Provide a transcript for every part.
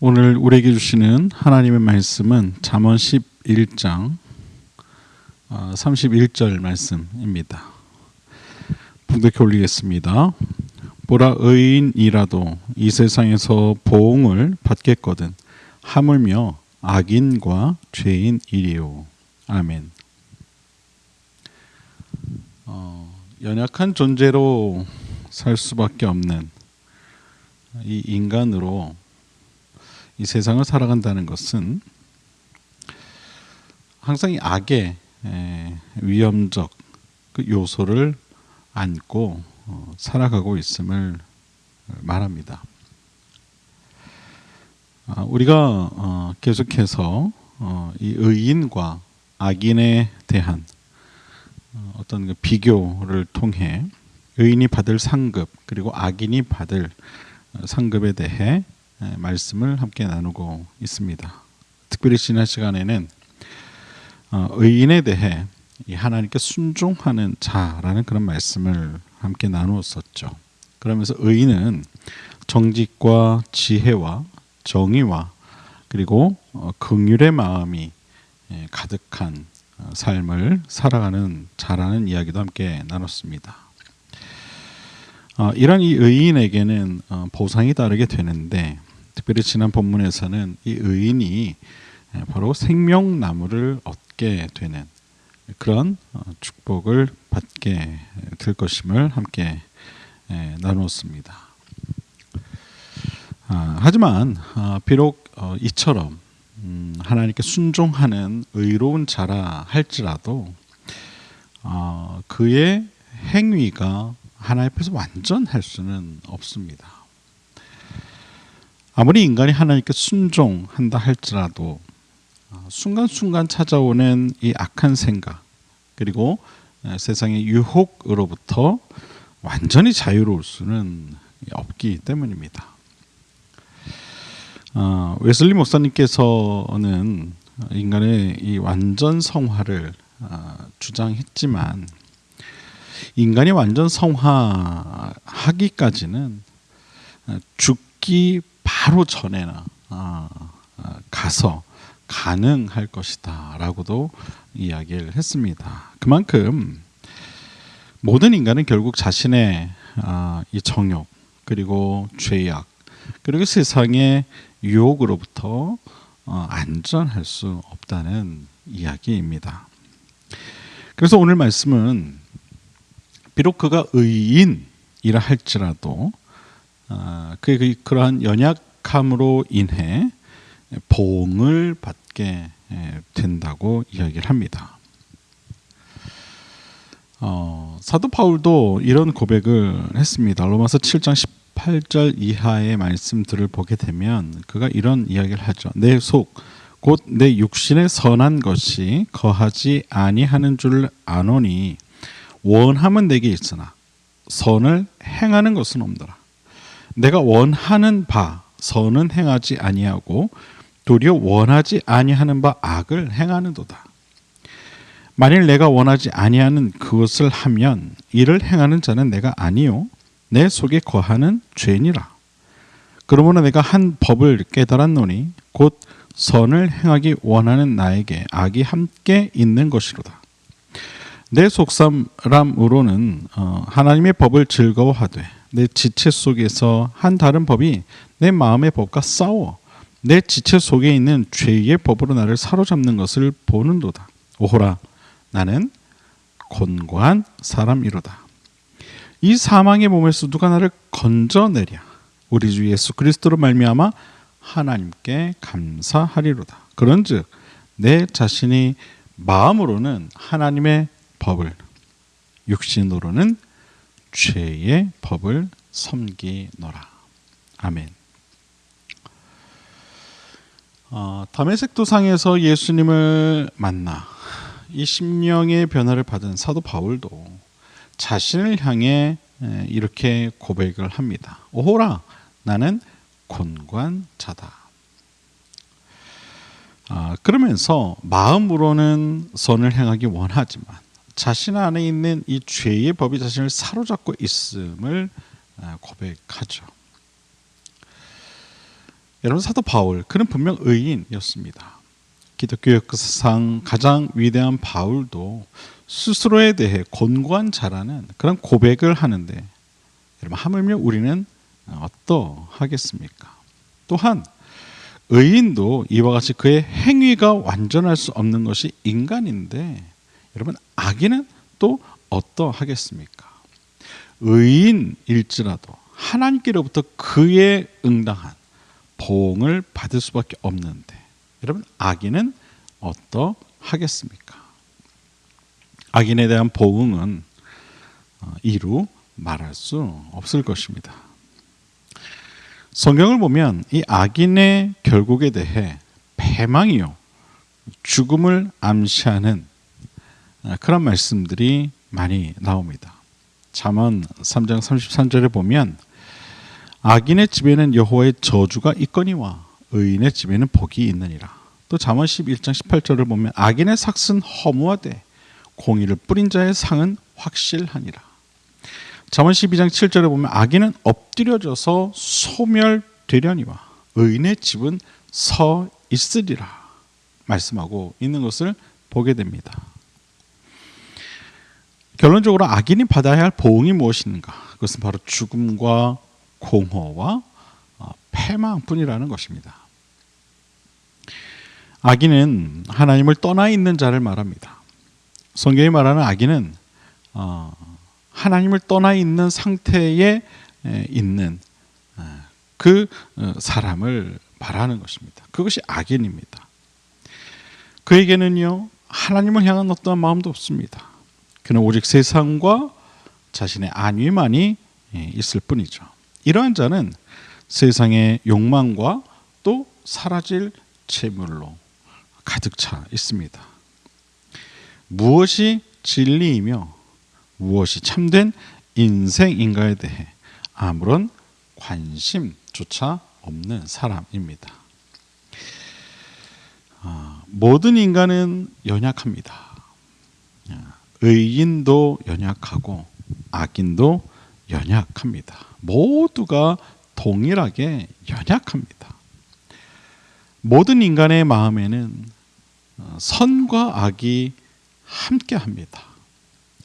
오늘 우리에게 주시는 하나님의 말씀은 잠언 11장 31절 말씀입니다. 봉독해 올리겠습니다. 보라, 의인이라도 이 세상에서 보응을 받겠거든 하물며 악인과 죄인이리요. 아멘. 연약한 존재로 살 수밖에 없는 이 인간으로 이 세상을 살아간다는 것은 항상 이 악의 위험적 그 요소를 안고 살아가고 있음을 말합니다. 우리가 계속해서 이 의인과 악인에 대한 어떤 그 비교를 통해 의인이 받을 상급 그리고 악인이 받을 상급에 대해 말씀을 함께 나누고 있습니다. 특별히 지난 시간에는 의인에 대해 하나님께 순종하는 자라는 그런 말씀을 함께 나누었었죠. 그러면서 의인은 정직과 지혜와 정의와 그리고 긍휼의 마음이 가득한 삶을 살아가는 자라는 이야기도 함께 나눴습니다. 이런 이 의인에게는 보상이 따르게 되는데, 특별히 지난 본문에서는 이 의인이 바로 생명나무를 얻게 되는 그런 축복을 받게 될 것임을 함께 나누었습니다. 하지만 비록 이처럼 하나님께 순종하는 의로운 자라 할지라도 그의 행위가 하나님 앞에서 완전할 수는 없습니다. 아무리 인간이 하나님께 순종한다 할지라도 순간순간 찾아오는 이 악한 생각 그리고 세상의 유혹으로부터 완전히 자유로울 수는 없기 때문입니다. 웨슬리 목사님께서는 인간의 이 완전 성화를 주장했지만 인간이 완전 성화하기까지는 죽기 바로 전에나 가서 가능할 것이다 라고도 이야기를 했습니다. 그만큼 모든 인간은 결국 자신의 이 정욕 그리고 죄악 그리고 세상의 유혹으로부터 안전할 수 없다는 이야기입니다. 그래서 오늘 말씀은 비록 그가 의인이라 할지라도 그러한 연약함으로 인해 보응을 받게 된다고 이야기를 합니다. 사도 바울도 이런 고백을 했습니다. 로마서 7장 18절 이하의 말씀들을 보게 되면 그가 이런 이야기를 하죠. 내 속 곧 내 육신의 선한 것이 거하지 아니하는 줄 아노니 원함은 내게 있으나 선을 행하는 것은 없노라. 내가 원하는 바 선은 행하지 아니하고 도리어 원하지 아니하는 바 악을 행하는도다. 만일 내가 원하지 아니하는 그것을 하면 이를 행하는 자는 내가 아니요 내 속에 거하는 죄니라. 그러므로 내가 한 법을 깨달았노니 곧 선을 행하기 원하는 나에게 악이 함께 있는 것이로다. 내 속사람으로는 하나님의 법을 즐거워하되 내 지체 속에서 한 다른 법이 내 마음의 법과 싸워 내 지체 속에 있는 죄의 법으로 나를 사로잡는 것을 보는도다. 오호라, 나는 곤고한 사람이로다. 이 사망의 몸에서 누가 나를 건져내랴. 우리 주 예수 그리스도로 말미암아 하나님께 감사하리로다. 그런즉 내 자신이 마음으로는 하나님의 법을, 육신으로는 죄의 법을 섬기노라. 아멘. 다메섹 도상에서 예수님을 만나 이 심령의 변화를 받은 사도 바울도 자신을 향해 이렇게 고백을 합니다. 오호라, 나는 곤고한 자다. 그러면서 마음으로는 선을 행하기 원하지만 자신 안에 있는 이 죄의 법이 자신을 사로잡고 있음을 고백하죠. 여러분, 사도 바울, 그는 분명 의인이었습니다. 기독교 역사상 가장 위대한 바울도 스스로에 대해 곤고한 자라는 그런 고백을 하는데, 여러분, 하물며 우리는 어떠하겠습니까? 또한 의인도 이와 같이 그의 행위가 완전할 수 없는 것이 인간인데, 여러분, 악인은 또 어떠하겠습니까? 의인일지라도 하나님께로부터 그에 응당한 보응을 받을 수밖에 없는데, 여러분, 악인은 어떠하겠습니까? 악인에 대한 보응은 이루 말할 수 없을 것입니다. 성경을 보면 이 악인의 결국에 대해 패망이요, 죽음을 암시하는 그런 말씀들이 많이 나옵니다. 잠언 3장 33절에 보면 악인의 집에는 여호와의 저주가 있거니와 의인의 집에는 복이 있느니라. 또 잠언 11장 18절을 보면 악인의 삭은 허무하되 공의를 뿌린 자의 상은 확실하니라. 잠언 12장 7절에 보면 악인은 엎드려져서 소멸되려니와 의인의 집은 서 있으리라 말씀하고 있는 것을 보게 됩니다. 결론적으로 악인이 받아야 할 보응이 무엇인가? 그것은 바로 죽음과 공허와 패망뿐이라는 것입니다. 악인은 하나님을 떠나 있는 자를 말합니다. 성경이 말하는 악인은 하나님을 떠나 있는 상태에 있는 그 사람을 말하는 것입니다. 그것이 악인입니다. 그에게는요, 하나님을 향한 어떠한 마음도 없습니다. 그는 오직 세상과 자신의 안위만이 있을 뿐이죠. 이러한 자는 세상의 욕망과 또 사라질 재물로 가득 차 있습니다. 무엇이 진리이며 무엇이 참된 인생인가에 대해 아무런 관심조차 없는 사람입니다. 모든 인간은 연약합니다. 의인도 연약하고 악인도 연약합니다. 모두가 동일하게 연약합니다. 모든 인간의 마음에는 선과 악이 함께합니다.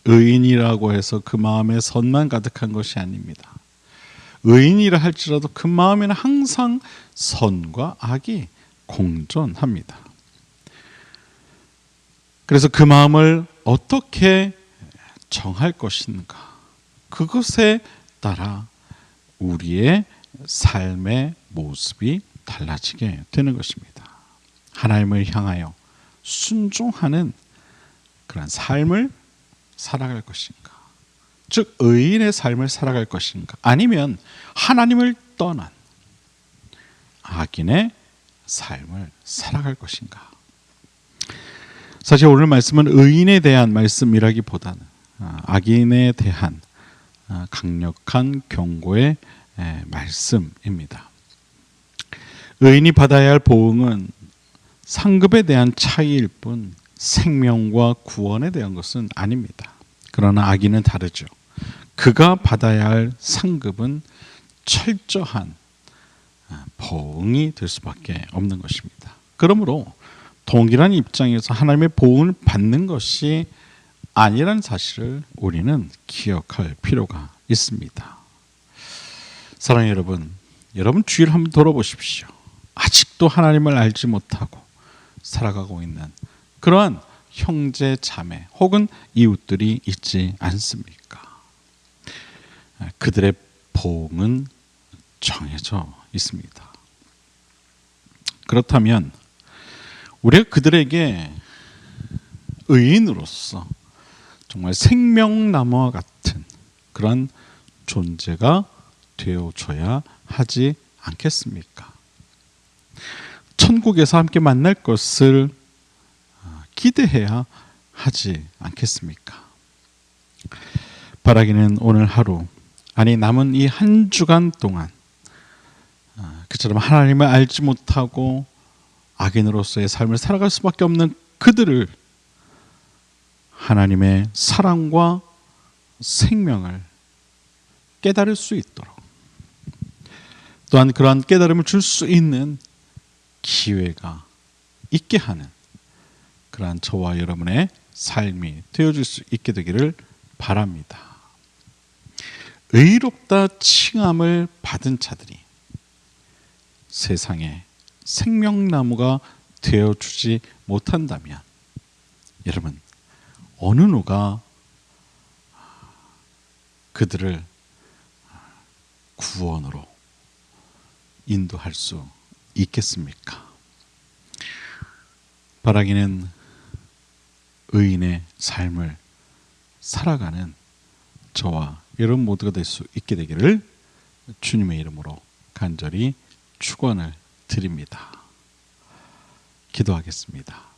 의인이라고 해서 그 마음에 선만 가득한 것이 아닙니다. 의인이라 할지라도 그 마음에는 항상 선과 악이 공존합니다. 그래서 그 마음을 어떻게 정할 것인가, 그것에 따라 우리의 삶의 모습이 달라지게 되는 것입니다. 하나님을 향하여 순종하는 그런 삶을 살아갈 것인가, 즉 의인의 삶을 살아갈 것인가, 아니면 하나님을 떠난 악인의 삶을 살아갈 것인가. 사실 오늘 말씀은 의인에 대한 말씀이라기보다는 악인에 대한 강력한 경고의 말씀입니다. 의인이 받아야 할 보응은 상급에 대한 차이일 뿐 생명과 구원에 대한 것은 아닙니다. 그러나 악인은 다르죠. 그가 받아야 할 상급은 철저한 보응이 될 수밖에 없는 것입니다. 그러므로 동일한 입장에서 하나님의 보응을 받는 것이 아니라는 사실을 우리는 기억할 필요가 있습니다. 사랑하는 여러분, 여러분 주위를 한번 돌아보십시오. 아직도 하나님을 알지 못하고 살아가고 있는 그러한 형제 자매 혹은 이웃들이 있지 않습니까? 그들의 보응은 정해져 있습니다. 그렇다면 우리가 그들에게 의인으로서 정말 생명나무와 같은 그런 존재가 되어줘야 하지 않겠습니까? 천국에서 함께 만날 것을 기대해야 하지 않겠습니까? 바라기는 오늘 하루, 아니 남은 이 한 주간 동안 그처럼 하나님을 알지 못하고 악인으로서의 삶을 살아갈 수밖에 없는 그들을 하나님의 사랑과 생명을 깨달을 수 있도록 또한 그러한 깨달음을 줄 수 있는 기회가 있게 하는 그러한 저와 여러분의 삶이 되어질 수 있게 되기를 바랍니다. 의롭다 칭함을 받은 자들이 세상에 생명나무가 되어주지 못한다면 여러분 어느 누가 그들을 구원으로 인도할 수 있겠습니까? 바라기는 의인의 삶을 살아가는 저와 여러분 모두가 될 수 있게 되기를 주님의 이름으로 간절히 축원을 드립니다. 기도하겠습니다.